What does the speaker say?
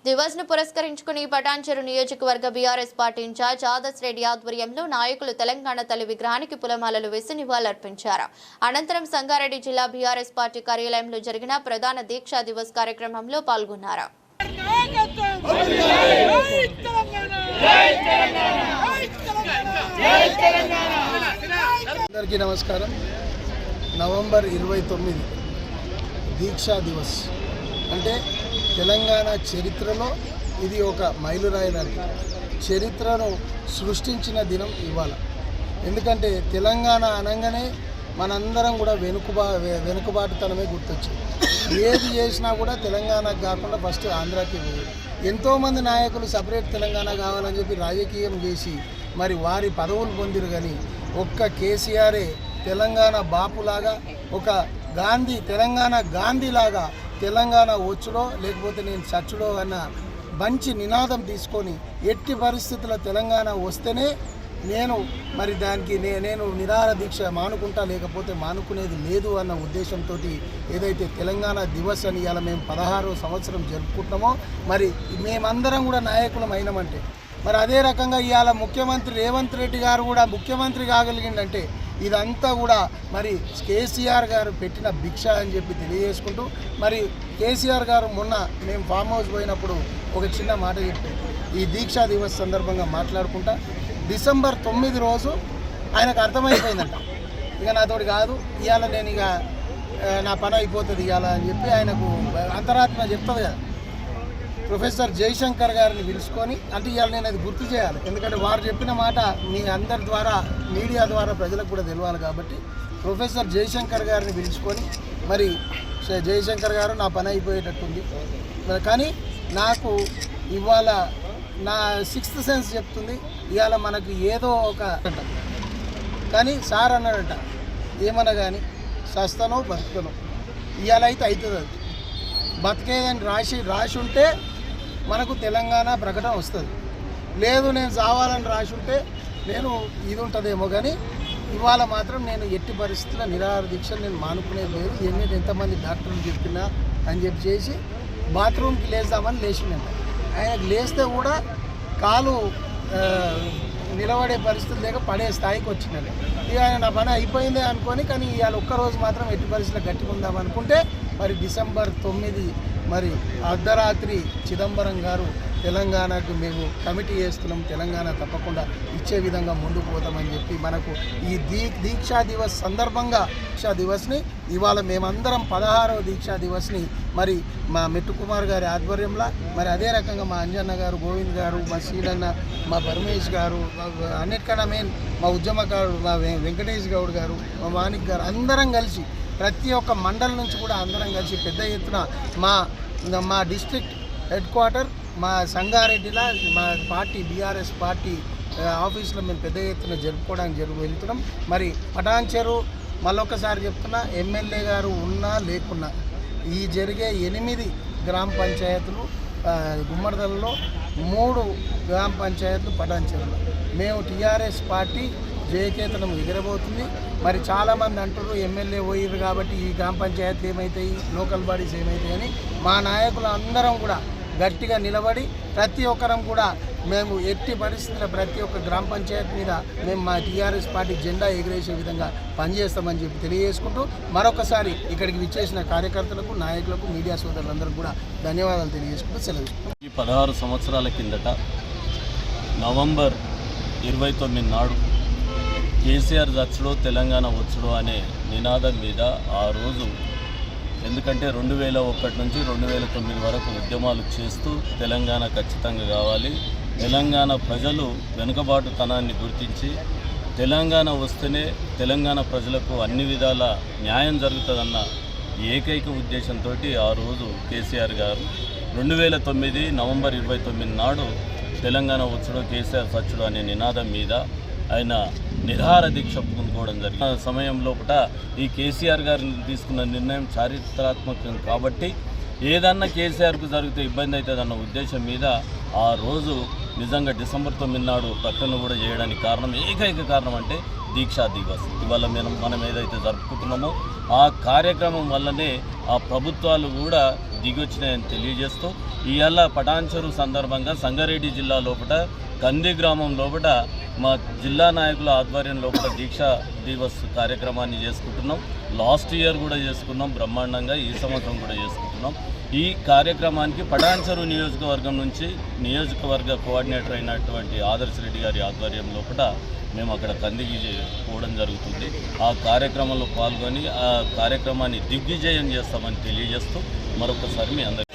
దివస్ ను పురస్కరించుకుని పటాన్చెరు నియోజకవర్గ BRS party incharge Adarsh Reddy ఆధ్వర్యంలో నాయకులు తెలంగాణ తల్లి విగ్రహానికి పూలమాలలు వేసి నివాళులర్పించారు. అనంతరం సంగారెడ్డి జిల్లా బీఆర్ఎస్ పార్టీ కార్యాలయంలో జరిగిన ప్రధాన దీక్షా దివస్ కార్యక్రమంలో పాల్గొన్నారు. అందరికీ నమస్కారం. నవంబర్ 29 దీక్షా దివస్ అంటే తెలంగాణ చరిత్రలో ఇది ఒక మైలురాయి లాంటి చరిత్రను సృష్టించిన దినం ఇవాళ. ఎందుకంటే తెలంగాణ అనగానే మనందరం కూడా వెనుకబాటుతనమే గుర్తొచ్చింది. ఏది చేసినా కూడా తెలంగాణకు కాకుండా ఫస్ట్ ఆంధ్రాకి పోయేది. ఎంతోమంది నాయకులు సపరేట్ తెలంగాణ కావాలని చెప్పి రాజకీయం చేసి మరి వారి పదవులు పొందిరు. కానీ ఒక్క కేసీఆరే తెలంగాణ బాపులాగా, ఒక గాంధీ తెలంగాణ గాంధీలాగా తెలంగాణ వచ్చుడో లేకపోతే నేను చచ్చుడో అన్న మంచి నినాదం తీసుకొని ఎట్టి పరిస్థితుల్లో తెలంగాణ వస్తేనే నేను మరి దానికి నేను నిరాహార దీక్ష మానుకుంటా, లేకపోతే మానుకునేది లేదు అన్న ఉద్దేశంతో ఏదైతే తెలంగాణ దివస్ అని ఇవాళ మేము 16వ సంవత్సరం జరుపుకుంటున్నామో, మరి మేమందరం కూడా నాయకులం అయినామంటే మరి అదే రకంగా ఇవాళ ముఖ్యమంత్రి రేవంత్ రెడ్డి గారు కూడా ముఖ్యమంత్రి కాగలిగిందంటే ఇదంతా కూడా మరి కేసీఆర్ గారు పెట్టిన భిక్ష అని చెప్పి తెలియజేసుకుంటూ, మరి కేసీఆర్ గారు మొన్న మేము ఫామ్ హౌస్ పోయినప్పుడు ఒక చిన్న మాట చెప్పారు. ఈ దీక్షా దివస్ సందర్భంగా మాట్లాడుకుంటా డిసెంబర్ 9 రోజు ఆయనకు అర్థమైపోయిందంట, ఇక నాతోటి కాదు, ఇవాళ నేను ఇక నా పని అయిపోతుంది ఇవాళ అని చెప్పి ఆయనకు అంతరాత్మ చెప్తుంది కదా. ప్రొఫెసర్ జయశంకర్ గారిని పిలుచుకొని, అంటే ఇవాళ నేను అది గుర్తు చేయాలి, ఎందుకంటే వారు చెప్పిన మాట మీ అందరి ద్వారా మీడియా ద్వారా ప్రజలకు కూడా తెలియాలి కాబట్టి ప్రొఫెసర్ జయశంకర్ గారిని పిలుచుకొని, మరి జయశంకర్ గారు నా పని అయిపోయేటట్టుంది, కానీ నాకు ఇవాళ నా 6th సెన్స్ చెప్తుంది ఇవాళ మనకు ఏదో ఒక కానీ సార్ అన్నాడట, ఏమన్నా కానీ సస్తనో బతుకనో ఇవాళ అయితే అవుతుంది, అది బతికేదని రాసి ఉంటే మనకు తెలంగాణ ప్రకటన వస్తుంది. లేదు నేను చావాలని రాసి ఉంటే నేను ఇది ఉంటుందేమో, కానీ ఇవాళ మాత్రం నేను ఎట్టి పరిస్థితుల్లో నిరాహార దీక్ష నేను మానుకునేది లేదు. ఎన్ని ఎంతమంది డాక్టర్లు చెప్పినా అని చెప్పి చేసి బాత్రూమ్కి లేస్తామని లేచిందంట. ఆయనకు లేస్తే కూడా కాలు నిలబడే పరిస్థితి లేక పడే స్థాయికి వచ్చిందండి. ఇక ఆయన నా పని అయిపోయిందే అనుకొని, కానీ ఇవాళ ఒక్కరోజు మాత్రం ఎట్టి పరిస్థితుల్లో గట్టుకుందాం అనుకుంటే మరి డిసెంబర్ 9 మరి అర్ధరాత్రి చిదంబరం గారు తెలంగాణకు మేము కమిటీ చేస్తున్నాం, తెలంగాణ తప్పకుండా ఇచ్చే విధంగా ముందుకు పోతామని చెప్పి మనకు ఈ దీక్షా దివస్ సందర్భంగా దీక్షా దివస్ని ఇవాళ మేమందరం 16వ దీక్షా దివస్ని మరి మా మెట్టు కుమార్ గారి ఆధ్వర్యంలో, మరి అదే రకంగా మా అంజన్న గారు, గోవింద్ గారు, మా శ్రీలన్న, మా పరమేష్ గారు, అన్నిటికన్నా మెయిన్ మా ఉద్యమకారుడు మా వెంకటేష్ గౌడ్ గారు, మా మాణిక్ గారు అందరం కలిసి ప్రతి ఒక్క మండలం నుంచి కూడా అందరం కలిసి పెద్ద ఎత్తున మా డిస్ట్రిక్ట్ హెడ్ క్వార్టర్ మా సంగారెడ్డిలో మా పార్టీ బీఆర్ఎస్ పార్టీ ఆఫీస్లో మేము పెద్ద ఎత్తున జరుపుకోవడానికి వెళ్తున్నాం. మరి పటాన్చెరు మళ్ళొకసారి చెప్తున్నా, ఎమ్మెల్యే గారు ఉన్నా లేకున్నా ఈ జరిగే 8 గ్రామ పంచాయతీలు గుమ్మడిదలలో 3 గ్రామ పంచాయతీలు పటాన్చెరులో మేము టీఆర్ఎస్ పార్టీ జయకేతనం ఎగరబోతుంది. మరి చాలామంది అంటారు ఎమ్మెల్యే పోయిరు కాబట్టి ఈ గ్రామ పంచాయతీలు ఏమవుతాయి, లోకల్ బాడీస్ ఏమవుతాయి అని. మా నాయకులు అందరం కూడా గట్టిగా నిలబడి ప్రతి ఒక్కరం కూడా మేము ఎట్టి పరిస్థితుల్లో ప్రతి ఒక్క గ్రామ పంచాయతీ మీద మేము మా టీఆర్ఎస్ పార్టీ జెండా ఎగిరేసే విధంగా పనిచేస్తామని చెప్పి తెలియజేసుకుంటూ మరొకసారి ఇక్కడికి విచ్చేసిన కార్యకర్తలకు, నాయకులకు, మీడియా సోదరులందరికీ కూడా ధన్యవాదాలు తెలియజేసుకుంటూ సెలవు. ఈ 16 సంవత్సరాల కిందట నవంబర్ 29 నాడు కేసీఆర్ చచ్చుడో తెలంగాణ వచ్చుడో అనే నినాదం మీద ఆ రోజు, ఎందుకంటే 2001 నుంచి 2009 వరకు ఉద్యమాలు చేస్తూ తెలంగాణ ఖచ్చితంగా కావాలి, తెలంగాణ ప్రజలు వెనుకబాటుతనాన్ని గుర్తించి తెలంగాణ వస్తేనే తెలంగాణ ప్రజలకు అన్ని విధాల న్యాయం జరుగుతుందన్న ఏకైక ఉద్దేశంతో ఆ రోజు కేసీఆర్ గారు 2009 నవంబర్ 29 నాడు తెలంగాణ వచ్చుడో కేసీఆర్ చచ్చుడో అనే నినాదం మీద ఆయన నిరాహార దీక్ష పూనుకోవడం జరిగిన సమయంలో ఈ కేసీఆర్ గారిని తీసుకున్న నిర్ణయం చారిత్రాత్మకం కాబట్టి ఏదన్నా కేసీఆర్కు జరిగితే ఇబ్బంది అవుతుందన్న ఉద్దేశం మీద ఆ రోజు నిజంగా డిసెంబర్ 9 నాడు ప్రకటన కూడా చేయడానికి కారణం, ఏకైక కారణం అంటే దీక్షా దివస్. ఇవాళ మనం ఏదైతే జరుపుకుంటున్నామో ఆ కార్యక్రమం వల్లనే ఆ ప్రభుత్వాలు కూడా దిగొచ్చినాయని తెలియజేస్తూ ఇవాళ పటాన్చెరు సందర్భంగా సంగారెడ్డి జిల్లా లోపల కంది గ్రామం లోపల మా జిల్లా నాయకుల ఆధ్వర్యం లోపల దీక్షా దివస్ కార్యక్రమాన్ని చేసుకుంటున్నాం. లాస్ట్ ఇయర్ కూడా చేసుకున్నాం బ్రహ్మాండంగా, ఈ సంవత్సరం కూడా చేసుకుంటున్నాం. ఈ కార్యక్రమానికి పటాన్చెరు నియోజకవర్గం నుంచి నియోజకవర్గ కోఆర్డినేటర్ అయినటువంటి ఆదర్శ్ రెడ్డి గారి ఆధ్వర్యం లోపల మేము అక్కడ కందికి పోవడం జరుగుతుంది. ఆ కార్యక్రమంలో పాల్గొని ఆ కార్యక్రమాన్ని దిగ్విజయం చేస్తామని తెలియజేస్తూ మరొకసారి మీ అందరికీ